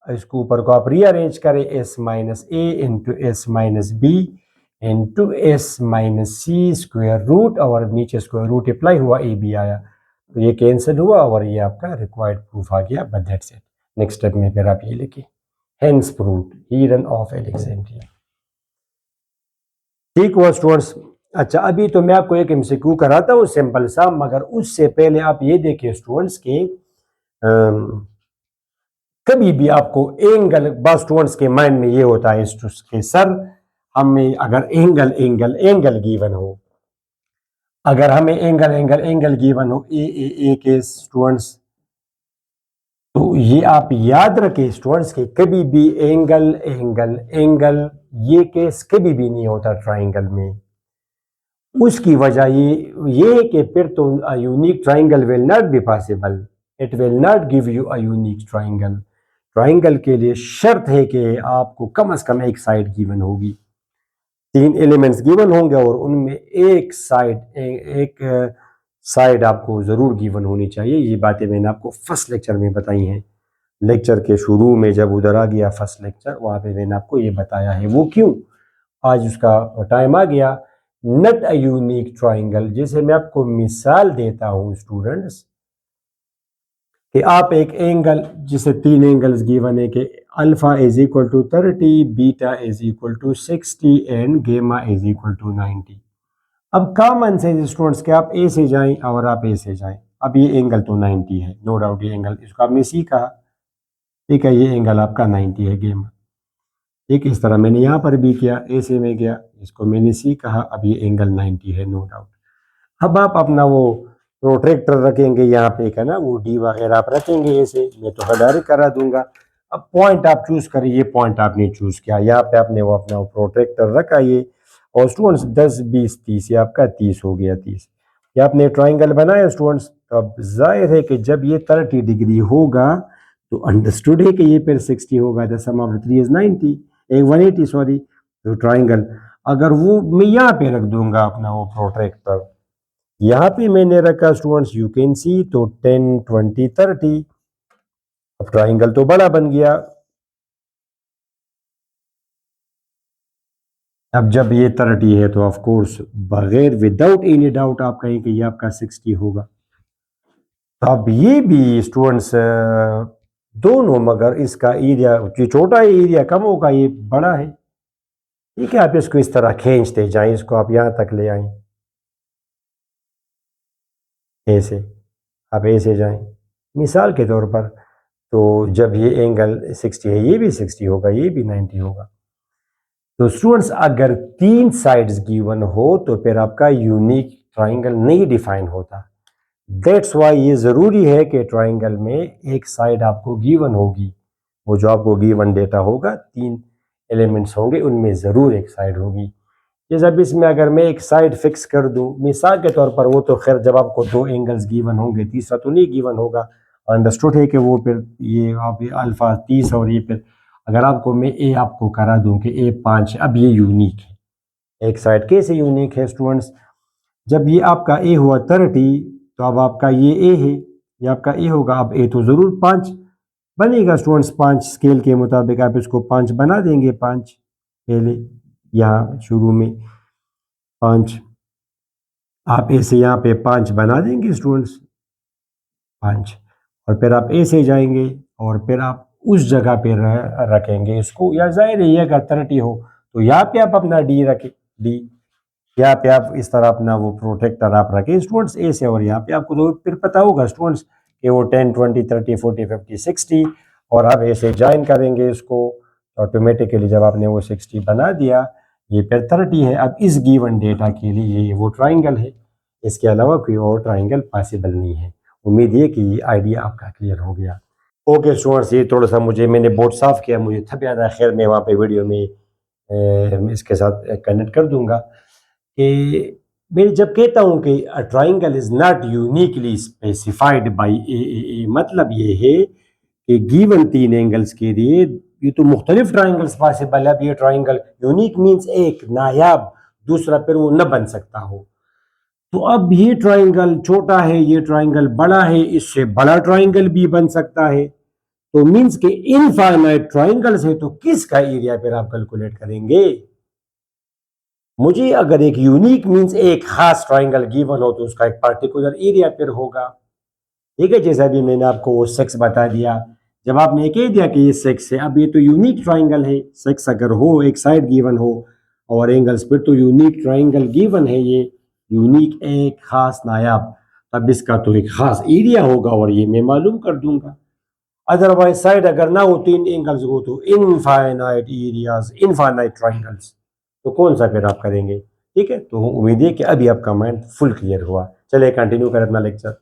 इसको ऊपर को आप रीअरेंज करें, S minus A into S minus B into S minus C square root, और नीचे स्क्वायर रूट अप्लाई हुआ, ए बी आया तो ये कैंसिल हुआ और ये आपका रिक्वायर्ड प्रूफ आ गया। But that's it. Next step में फिर आप ये लिखिए, हेंस प्रूव्ड हीरन ऑफ एलेक्जेंड्रिया। ठीक हुआ स्टूडेंट्स। अच्छा, अभी तो मैं आपको एक एमसीक्यू कराता हूँ सिंपल सा, मगर उससे पहले आप ये देखिए स्टूडेंट्स के कभी भी आपको एंगल, बस स्टूडेंट्स के माइंड में ये होता है कि सर हमें अगर एंगल गिवन हो, अगर हमें एंगल गिवन हो ए के स्टूडेंट्स, तो ये आप याद रखें स्टूडेंट्स के कभी भी एंगल ये केस कभी भी नहीं होता ट्राइंगल में। उसकी वजह ये है कि फिर तो unique triangle will not be possible, it will not give you a unique triangle. Triangle के लिए शर्त है कि आपको कम से कम एक साइड गिवन होगी, तीन एलिमेंट्स गिवन होंगे और उनमें एक साइड आपको जरूर गिवन होनी चाहिए। ये बातें मैंने आपको फर्स्ट लेक्चर में बताई हैं, लेक्चर के शुरू में जब उधर आ गया फर्स्ट लेक्चर, वहां पे मैंने आपको ये बताया है। वो क्यों, आज उसका टाइम आ गया। नॉट अ यूनिक ट्राइंगल, जैसे मैं आपको मिसाल देता हूं स्टूडेंट्स कि आप एक एंगल, जिसे तीन एंगल्स गिवन है कि alpha is equal to 30, beta is equal to 60 and gamma is equal to 90। अब कॉमन सेंस स्टूडेंट्स के आप ए से जाएं और आप ए से जाएं, अब ये एंगल तो 90 है, नो डाउट ये एंगल, इसको आपने सी कहा, ठीक है, ये एंगल आपका 90 है गेमा। ठीक, इस तरह मैंने यहाँ पर भी किया, ए से में गया, इसको मैंने सी कहा, अब ये एंगल 90 है, नो डाउट। अब आप अपना वो प्रोट्रैक्टर रखेंगे यहाँ पे का ना, वो डी वगैरह आप रखेंगे ऐसे, मैं तो डायरेक्ट करा दूंगा। अब पॉइंट आप चूज करिए, ये पॉइंट आपने चूज किया, यहाँ पे आपने वो अपना प्रोट्रैक्टर रखा ये, और स्टूडेंट्स 10 20 30, ये आपका 30 हो गया, 30 ये आपने ट्राइंगल बनाया स्टूडेंट्स। तो अब जाहिर है कि जब ये 30 डिग्री होगा तो अंडरस्टूड है कि ये फिर 60 होगा, the sum of 3 is 90, 180 sorry. तो ट्राइंगल अगर वो मैं यहाँ पे रख दूंगा अपना वो प्रोट्रैक्टर, यहाँ पे मैंने रखा स्टूडेंट्स, यू कैन सी, तो 10 20 30, अब ट्राइंगल तो बड़ा बन गया। अब जब ये 30 है तो ऑफ कोर्स बगैर विदाउट एनी डाउट आप कहें कि ये आपका 60 होगा। तो अब ये भी स्टूडेंट्स दोनों, मगर इसका एरिया जो छोटा है एरिया कम होगा, ये बड़ा है, ठीक है। आप इसको इस तरह खींचते जाएं, इसको आप यहाँ तक ले आए, ऐसे आप ऐसे जाएं मिसाल के तौर पर, तो जब ये एंगल 60 है, ये भी 60 होगा, ये भी 90 होगा। तो स्टूडेंट्स अगर तीन साइड्स गिवन हो तो फिर आपका यूनिक ट्राइंगल नहीं डिफाइन होता। दैट्स वाई ये ज़रूरी है कि ट्राइंगल में एक साइड आपको गिवन होगी, वो जो आपको गिवन डेटा होगा, तीन एलिमेंट्स होंगे, उनमें ज़रूर एक साइड होगी। जैसे अब इसमें अगर मैं एक साइड फिक्स कर दूं मिसाल के तौर पर, वो तो खैर जब आपको दो एंगल्स गिवन होंगे, तीसरा तो नहीं गिवन होगा, अंडरस्टूड है कि वो फिर ये आप अल्फा 30 और ये फिर अगर आपको मैं ए आपको करा दूं कि ए 5, अब ये यूनिक है। एक साइड कैसे यूनिक है स्टूडेंट्स, जब ये आपका ए हुआ 30 तो अब आपका ये ए है, ये आपका ए होगा, अब ए तो ज़रूर 5 बनेगा स्टूडेंट्स, 5 स्केल के मुताबिक आप इसको 5 बना देंगे, 5 पहले यहाँ शुरू में 5, आप ऐसे यहाँ पे 5 बना देंगे स्टूडेंट्स, 5, और फिर आप ऐसे जाएंगे और फिर आप उस जगह पे रखेंगे इसको, या जाहिर है ये अगर 30 हो तो यहाँ पे आप अपना डी रखें, डी यहाँ पे आप इस तरह अपना वो प्रोटेक्टर आप रखें स्टूडेंट्स ऐसे, और यहाँ पे आपको तो फिर पता होगा स्टूडेंट्स कि वो 10 20 30 40 50 60, और आप ऐसे ज्वाइन करेंगे इसको ऑटोमेटिकली। जब आपने वो 60 बना दिया, ये फिर 30 है। अब इस गिवन डेटा के लिए ये वो ट्राइंगल है, इसके अलावा कोई और ट्राइंगल पॉसिबल नहीं है। उम्मीद है कि ये आइडिया आपका क्लियर हो गया। ओके स्टूडेंट्स, ये थोड़ा सा मैंने बोर्ड साफ किया, मुझे थप याद है। खैर मैं वहाँ पे वीडियो में मैं इसके साथ कनेक्ट कर दूंगा कि मैं जब कहता हूँ कि a triangle is not uniquely specified by A, मतलब ये है कि गिवन 3 एंगल्स के लिए ये तो मुख्तलिफ ट्राइंगल्स पॉसिबल है। अब ये ट्राइंगल यूनिक मीन्स एक नायाब, दूसरा फिर वो न बन सकता हो। तो अब ये ट्राइंगल छोटा है, ये ट्राइंगल बड़ा है, इससे बड़ा ट्राइंगल भी बन सकता है। तो मीन्स के इनफाइनाइट ट्राइंगल्स है, तो किसका एरिया फिर आप कैलकुलेट करेंगे? मुझे अगर एक यूनिक मीन्स एक खास ट्राइंगल गिवन हो तो उसका एक पार्टिकुलर एरिया फिर होगा। ठीक है, जैसा भी मैंने आपको वो सेक्स बता दिया। जब आपने कह दिया कि ये सेक्स है, अब ये तो यूनिक ट्राइंगल है, सेक्स अगर हो, एक साइड गिवन हो और एंगल्स फिर तो यूनिक ट्राइंगल गिवन है, ये यूनिक एक खास नायाब, तब इसका तो एक खास एरिया होगा और ये मैं मालूम कर दूंगा। अदरवाइज साइड अगर ना हो, 3 एंगल्स हो तो इनफाइनाइट एरियाज, इनफाइनाइट ट्राइंगल्स, तो कौन सा फिर आप करेंगे? ठीक है, तो उम्मीद है कि अभी आपका माइंड फुल क्लियर हुआ। चलिए कंटिन्यू करें अपना लेक्चर।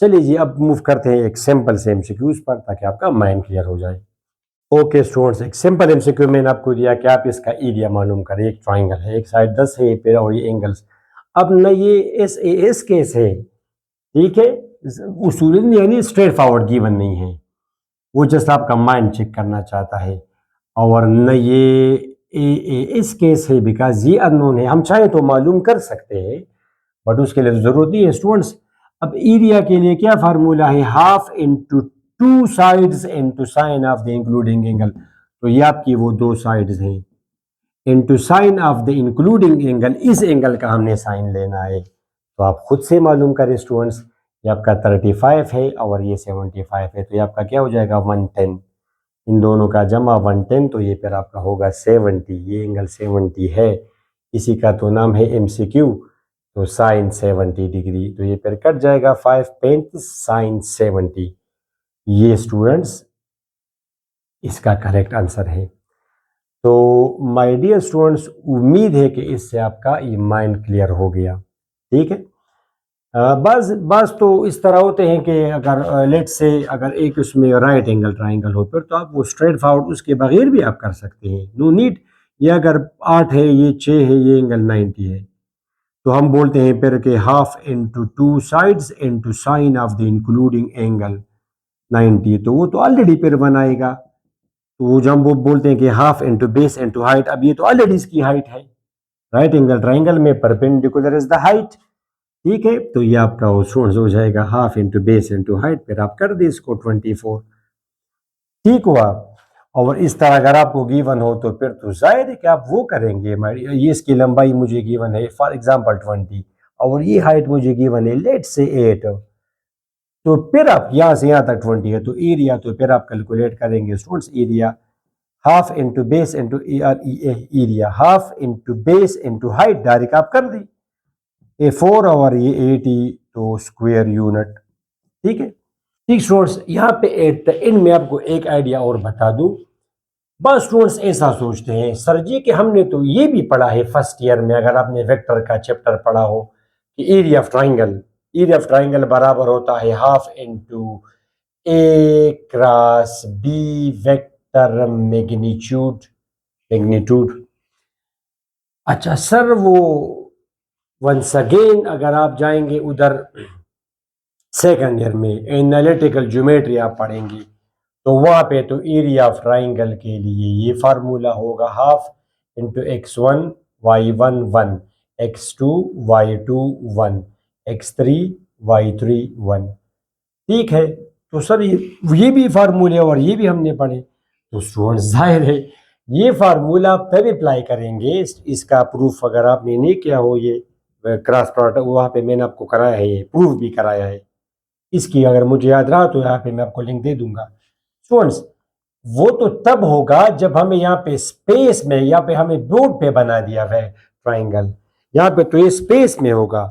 चलिए जी, अब मूव करते हैं एक सिंपल से एमसीक्यूज पर, ताकि आपका माइंड क्लियर हो जाए। ओके स्टूडेंट्स, एक सिंपल एमसीक्यू मैंने आपको दिया कि आप इसका एरिया मालूम करें। एक ट्राइंगल है, एक साइड 10 है फिर और ये एंगल्स। अब न ये एस ए एस केस है, ठीक है, उसूलन यानी स्ट्रेट फॉरवर्ड गिवन नहीं है, वो जस्ट आपका माइंड चेक करना चाहता है। और न ये ए इस केस है, बिकॉज ये अननोन है। हम चाहे तो मालूम कर सकते हैं, बट उसके लिए तो जरूरत नहीं है स्टूडेंट्स। अब एरिया के लिए क्या फार्मूला है? Half into two sides into sign of the including angle. तो ये आपकी वो दो साइड्स हैं, into sine of the including angle, इस एंगल का हमने साइन लेना है। तो आप खुद से मालूम करें स्टूडेंट्स। ये आपका 35 है और ये 75 है, तो ये आपका क्या हो जाएगा? 110। इन दोनों का जमा 110, तो ये फिर आपका होगा 70। ये एंगल 70 है, इसी का तो नाम है एमसीक्यू। तो साइन 70 डिग्री, तो ये फिर कट जाएगा 5 35 साइन 70। ये स्टूडेंट्स इसका करेक्ट आंसर है। तो माय डियर स्टूडेंट्स, उम्मीद है कि इससे आपका ये माइंड क्लियर हो गया। ठीक है, बस बस तो इस तरह होते हैं कि अगर लेट से अगर एक उसमें राइट एंगल ट्राइंगल हो फिर तो आप वो स्ट्रेट फॉरवर्ड उसके बगैर भी आप कर सकते हैं, नो नीड। ये अगर 8 है, ये 6 है, ये एंगल 90 है, तो हम बोलते हैं फिर के half into two sides into sign of the including angle 90, तो वो तो ऑलरेडी फिर बनाएगा। तो वो जब हम वो बोलते हैं कि half into base into height, अब ये तो ऑलरेडी इसकी हाइट है। राइट एंगल ट्राइंगल में परपेंडिकुलर इज द हाइट। ठीक है, तो ये आपका वो सोर्स हो जाएगा half into base into height, फिर आप कर दे इसको 24। ठीक हुआ। और इस तरह अगर आपको गिवन हो तो फिर तो जाहिर है कि आप वो करेंगे। ये इसकी लंबाई मुझे गिवन है फॉर एग्जांपल 20, और ये हाइट मुझे गिवन है लेट से 8, तो फिर आप यहाँ से यहाँ तक 20 है, तो एरिया तो फिर आप कैलकुलेट करेंगे students. Area half into base into area, half into base into height, direct आप कर दी। ये 4 और ये 80, तो स्क्वायर यूनिट। ठीक है। ठीक स्टूडेंट्स, यहाँ पे एट द एंड में आपको एक आइडिया और बता दूं। बस स्टूडेंट्स ऐसा सोचते हैं सर जी कि हमने तो ये भी पढ़ा है फर्स्ट ईयर में, अगर आपने वेक्टर का चैप्टर पढ़ा हो, कि एरिया ऑफ ट्राइंगल बराबर होता है half into A cross B vector magnitude. Magnitude अच्छा सर, वो वंस अगेन अगर आप जाएंगे उधर सेकंड ईयर में एनालिटिकल ज्योमेट्री आप पढ़ेंगे, तो वहां पे तो एरिया ऑफ ट्राइंगल के लिए ये फार्मूला होगा half into x1 y1 1, x2 y2 1, x3 y3 1। ठीक है, तो सर ये भी फार्मूले और ये भी हमने पढ़े, तो स्टूडेंट जाहिर है ये फार्मूला आप तब अप्लाई करेंगे। इसका प्रूफ अगर आपने नहीं किया हो, ये क्रॉस प्रोडक्ट वहाँ पे मैंने आपको कराया है, ये प्रूफ भी कराया है। इसकी अगर मुझे याद रहा तो यहाँ पे मैं आपको लिंक दे दूंगा स्टूडेंट्स। वो तो तब होगा जब हमें यहाँ पे स्पेस में, यहाँ पे हमें बोर्ड पे बना दिया है ट्राइंगल, यहाँ पे तो ये स्पेस में होगा।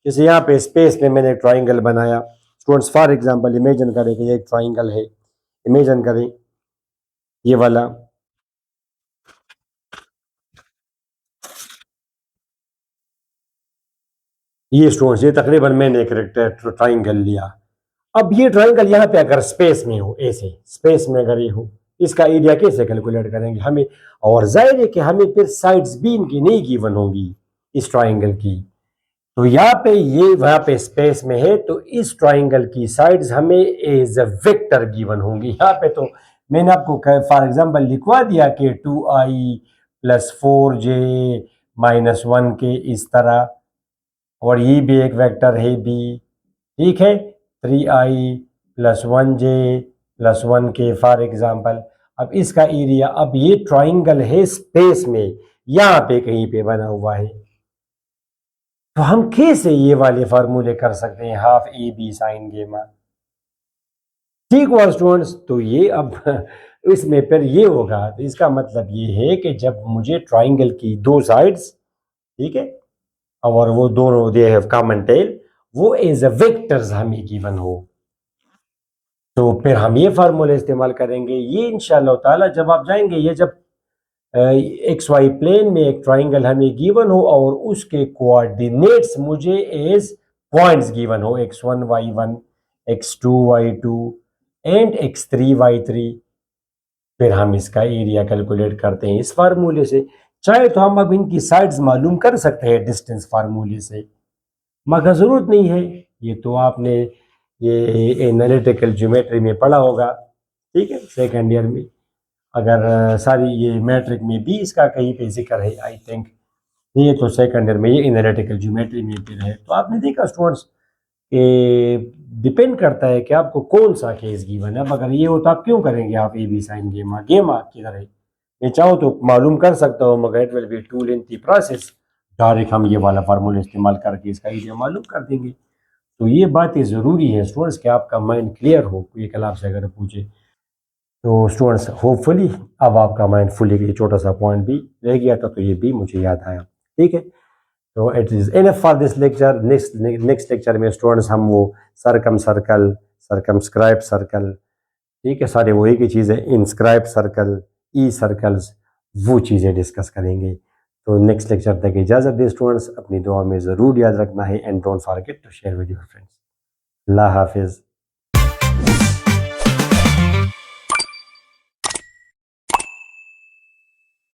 जैसे यहाँ पे स्पेस में मैंने ट्राइंगल बनाया स्टूडेंट्स, फॉर एग्जांपल इमेजिन करें कि ये एक ट्राइंगल है, इमेजिन करें ये वाला, ये स्टूडेंट्स, ये तकरीबन मैंने एक रेक्टेंगल ट्राइंगल लिया। अब ये ट्राइंगल यहाँ पे अगर स्पेस में हो, ऐसे स्पेस में अगर ये हो, इसका एरिया कैसे कैलकुलेट करेंगे हमें? और जाहिर है कि हमें फिर साइड्स भी इनकी नहीं गिवन होंगी इस ट्राइंगल की। तो यहाँ पे ये वहाँ पे स्पेस में है, तो इस ट्राइंगल की साइड्स हमें एज अ वेक्टर गिवन होंगी। यहाँ पे तो मैंने आपको फॉर एग्जांपल लिखवा दिया कि 2i + 4j - 1 के इस तरह, और ये भी एक वेक्टर है बी, ठीक है, 3i + 1j + 1 के फॉर एग्जांपल। अब इसका एरिया, अब ये ट्राइंगल है स्पेस में, यहाँ पे कहीं पे बना हुआ है, तो हम कैसे ये वाले फार्मूले कर सकते हैं, हाफ ए बी साइन गेमा, ठीक हुआ स्टूडेंट्स? तो ये अब इसमें फिर ये होगा, तो इसका मतलब ये है कि जब मुझे ट्राइंगल की दो साइड्स, ठीक है, और वो दोनों दे हैव कॉमन टेल, वो एज अ वेक्टर्स हमें गिवन हो, तो फिर हम ये फार्मूले इस्तेमाल करेंगे। ये इंशाल्लाह ताला जब आप जाएंगे, ये जब एक्स वाई प्लेन में एक ट्राइंगल हमें गिवन हो और उसके कोऑर्डिनेट्स मुझे एज पॉइंट्स गिवन हो, x1 y1, x2 y2 and x3 y3, फिर हम इसका एरिया कैलकुलेट करते हैं इस फार्मूले से। चाहे तो हम अब इनकी साइड्स मालूम कर सकते हैं डिस्टेंस फार्मूले से, मगर ज़रूरत नहीं है, ये तो आपने ये एनालिटिकल ज्योमेट्री में पढ़ा होगा, ठीक है, सेकेंड ईयर में। अगर सारी ये मैट्रिक में भी इसका कहीं पे जिक्र है आई थिंक, ये तो सेकंड ईयर में ये एनालिटिकल ज्योमेट्री में भी है। तो आपने देखा स्टूडेंट्स कि डिपेंड करता है कि आपको कौन सा केस गिवन है। अब अगर ये हो तो आप क्यों करेंगे, आप ए बी साइन गेमा गेमा किधर है, मैं चाहूँ तो मालूम कर सकता हूँ, मगर it will be too lengthy process. Direct हम ये वाला फार्मूला इस्तेमाल करके इसका एरिया मालूम कर देंगे। तो ये बातें ज़रूरी है स्टूडेंट्स कि आपका माइंड क्लियर हो, कोई कल आपसे अगर पूछे। तो स्टूडेंट्स होपफुली अब आपका माइंड फुली, ये छोटा सा पॉइंट भी रह गया था, तो ये भी मुझे याद आया, ठीक है। तो it is enough for this lecture. Next lecture में स्टूडेंट्स हम वो सरकम सर्कल, सरकमस्क्राइब सर्कल, ठीक है, सारे वो एक ही चीज़ है, इंस्क्राइब सर्कल, ई सर्कल्स, वो चीज़ें डिस्कस करेंगे। तो नेक्स्ट लेक्चर तक इजाज़त दें स्टूडेंट्स, अपनी दुआ में ज़रूर याद रखना है, and don't forget to share with your friends. अल्लाह हाफिज़।